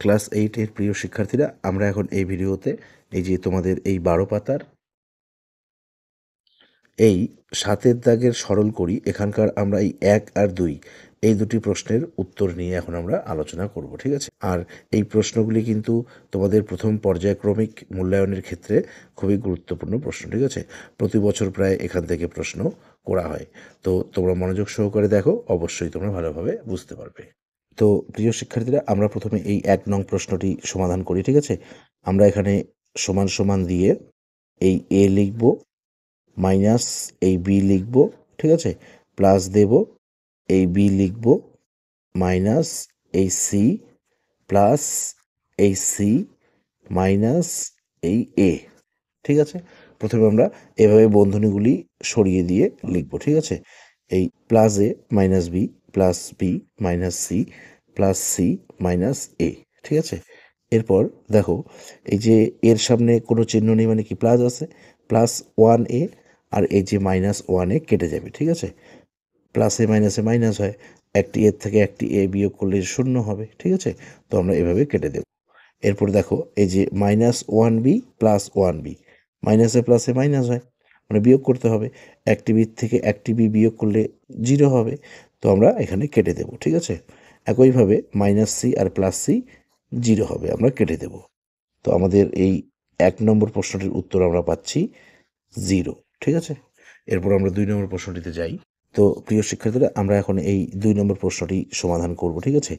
Class 8-এর প্রিয় শিক্ষার্থীরা, আমরা এখন এই ভিডিওতে এই যে তোমাদের এই 12 পাতার এই 7-এর দাগের সরল করি এখানকার আমরা এই 1 আর 2 এই দুটি প্রশ্নের উত্তর নিয়ে এখন আমরা আলোচনা করব, ঠিক আছে? আর এই প্রশ্নগুলি কিন্তু তোমাদের প্রথম পর্যায়ক্রমিক মূল্যায়নের ক্ষেত্রে খুবই গুরুত্বপূর্ণ প্রশ্ন, ঠিক আছে? প্রতি বছর প্রায় এখান থেকে প্রশ্ন করা হয়। তো তোমরা মনোযোগ সহকারে দেখো, অবশ্যই তোমরা ভালোভাবে বুঝতে পারবে। তো প্রিয় শিক্ষার্থীরা, আমরা প্রথমে এই 1 নং প্রশ্নটি সমাধান করি, ঠিক আছে? আমরা এখানে সমান সমান দিয়ে এই এ লিখব, মাইনাস এই বি লিখব, ঠিক আছে? প্লাস দেব, এই বি লিখব, মাইনাস এই সি, প্লাস এই সি, মাইনাস এই এ, ঠিক আছে? প্রথমে আমরা এভাবে বন্ধনীগুলি সরিয়ে দিয়ে লিখব, ঠিক আছে? এই plus A minus B, plus B minus C, plus C minus A, ঠিক আছে? এরপর দেখো, এই যে এর সামনে কোনো চিহ্ন নেই মানে কি প্লাস আছে, প্লাস 1a, আর এই যে মাইনাস 1a কেটে যাবে, ঠিক আছে? প্লাসে মাইনাসে মাইনাস হয়, একটি এর থেকে একটি এ বিয়োগ করলে 0 হবে, ঠিক আছে? তো আমরা এভাবে কেটে দেব। এরপর দেখো, এই যে মাইনাস 1b প্লাস 1b, মাইনাসে প্লাসে মাইনাস হয়, মানে বিয়োগ করতে হবে, একটি বি থেকে একটি বি বিয়োগ করলে 0 হবে, তো আমরা এখানে কেটে দেব, ঠিক আছে? একইভাবে মাইনাস সি আর প্লাস সি 0 হবে, আমরা কেটে দেব। তো আমাদের এই 1 নম্বর প্রশ্নটির উত্তর আমরা পাচ্ছি 0, ঠিক আছে? এরপর আমরা 2 নম্বর প্রশ্নটিতে যাই। তো প্রিয় শিক্ষার্থীরা, আমরা এখন এই 2 নম্বর প্রশ্নটি সমাধান করব, ঠিক আছে?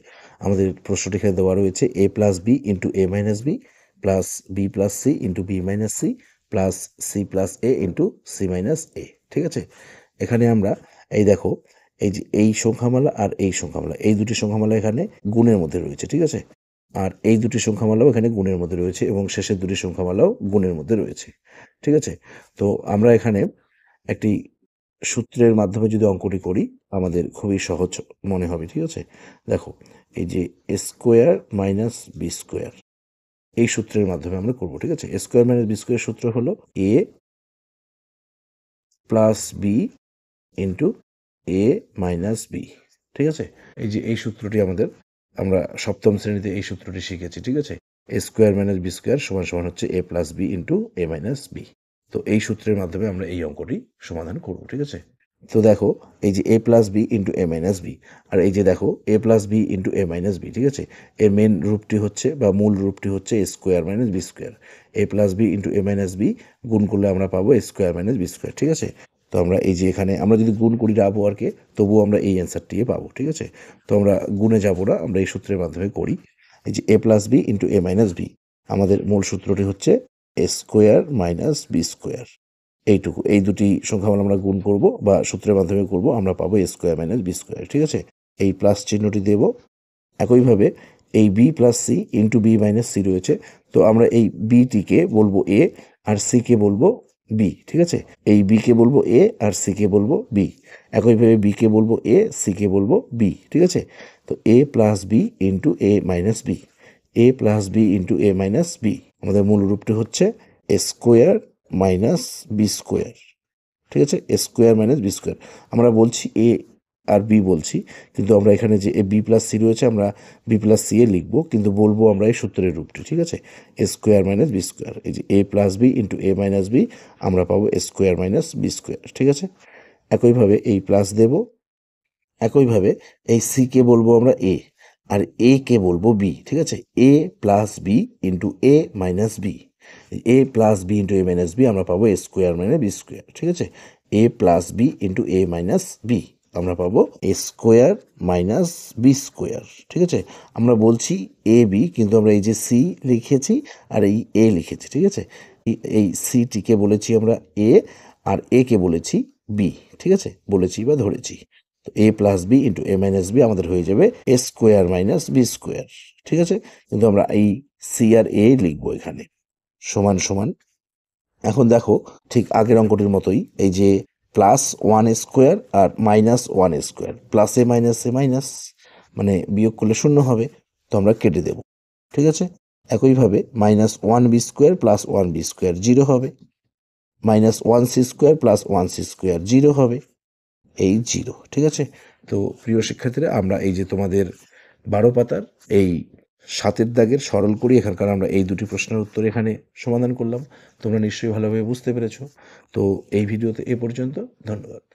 আমাদের প্রশ্নটি এখানে দেওয়া রয়েছে a plus B into A minus B plus B plus C into B minus C plus C plus A into C minus A, ঠিক আছে? এখানে আমরা এই দেখো, এই যে এই সংখ্যামালা আর এই সংখ্যামালা, এই দুটি সংখ্যামালা এখানে গুণের মধ্যে রয়েছে, ঠিক আছে? আর এই দুটি সংখ্যামালাও এখানে গুণের মধ্যে রয়েছে এবং শেষের দুটি সংখ্যামালাও গুণের মধ্যে রয়েছে, ঠিক আছে? তো আমরা এখানে একটি সূত্রের মাধ্যমে যদি অঙ্কটি করি আমাদের খুবই সহজ মনে হবে, ঠিক আছে? দেখো, এই যে এ স্কোয়ার মাইনাস বি স্কোয়ার, এই সূত্রের মাধ্যমে আমরা করব, ঠিক আছে? এ স্কোয়ার মাইনাস বি স্কোয়ার সূত্র হলো এ plus B into A minus B, ঠিক আছে? এই যে এই সূত্রটি আমরা সপ্তম শ্রেণীতে এই সূত্রটি শিখেছি, ঠিক আছে? এ স্কোয়ার মাইনাস বি স্কোয়ার সমান সমান হচ্ছে এ plus B into A minus B. তো এই সূত্রের মাধ্যমে আমরা এই অঙ্কটি সমাধান করব, ঠিক আছে? তো দেখো, এই যে এ plus B into A minus B, আর এই যে দেখো এ plus B into A minus B, ঠিক আছে? এর মেন রূপটি হচ্ছে বা মূল রূপটি হচ্ছে এ square minus B square. A plus B into A minus B গুণ করলে আমরা পাবো A square minus B square, ঠিক আছে? তো আমরা এই যে এখানে আমরা যদি গুণ করি আরকে, তবুও আমরা এই অ্যান্সারটিই পাবো, ঠিক আছে? তো আমরা গুণে যাবো না, আমরা এই সূত্রের মাধ্যমে করি। এই যে এ plus B into A minus B, আমাদের মূল সূত্রটি হচ্ছে এ স্কোয়ার মাইনাস বি স্কোয়ার। এইটুকু, এই দুটি সংখ্যামালা আমরা গুণ করব বা সূত্রের মাধ্যমে করব, আমরা পাবো A square minus B square, ঠিক আছে? এই প্লাস চিহ্নটি দেব। একইভাবে এই B plus C into B minus C রয়েছে, তো আমরা এই বিটিকে বলবো এ আর সিকে বলবো বি, ঠিক আছে? এই বিকে বলবো এ আর সিকে বলবো বি। একইভাবে বিকে বলবো এ, সিকে বলবো বি, ঠিক আছে? তো এ plus B into A minus B, A plus B into A minus B, আমাদের মূল রূপটি হচ্ছে এ স্কোয়ার মাইনাস বি স্কোয়ার, ঠিক আছে? এ স্কোয়ার মাইনাস বি স্কোয়ার। আমরা বলছি এ আর বি বলছি, কিন্তু আমরা এখানে যে এ বি প্লাস সি রয়েছে আমরা বি প্লাস সি এ লিখবো, কিন্তু বলবো আমরা এই সূত্রের রূপটি, ঠিক আছে? এ স্কোয়ার মাইনাস বি স্কোয়ার, এই যে এ plus B into A minus B, আমরা পাবো A square minus B square, ঠিক আছে? একইভাবে এই প্লাস দেব, একইভাবে এই সিকে বলবো আমরা এ আর এ কে বলবো বি, ঠিক আছে? এ plus B into A minus B, A plus B into A minus B, আমরা পাবো A square minus B square, ঠিক আছে? এ plus B into A minus B, আমরা পাবো A square minus B square, ঠিক আছে? আমরা বলছি এ বি, কিন্তু আমরা এই যে সি লিখেছি আর এই এ লিখেছি, ঠিক আছে? এই সিটিকে বলেছি আমরা এ আর এ কে বলেছি বি, ঠিক আছে? বলেছি বা ধরেছি। তো এ plus B into A minus B আমাদের হয়ে যাবে এ স্কোয়ার মাইনাস বি স্কোয়ার, ঠিক আছে? কিন্তু আমরা এই সি আর এ লিখবো এখানে, সমান সমান। এখন দেখো, ঠিক আগের অঙ্কটির মতোই, এই যে প্লাস 1 স্কোয়ার আর মাইনাস 1 স্কোয়ার, প্লাসে মাইনাসে মাইনাস, মানে বিয়োগ করলে 0 হবে, তো আমরা কেটে দেব, ঠিক আছে? একইভাবে minus 1 B square plus 1 B square 0 হবে, minus 1 C square plus 1 C square 0 হবে, এই 0, ঠিক আছে? তো প্রিয় শিক্ষার্থীরা, আমরা এই যে তোমাদের 12 পাতার এই 7 দাগের সরল করি এখানকার আমরা এই দুটি প্রশ্নের উত্তর এখানে সমাধান করলাম। তোমরা নিশ্চয়ই ভালোভাবে বুঝতে পেরেছো। তো এই ভিডিওতে এ পর্যন্ত। ধন্যবাদ।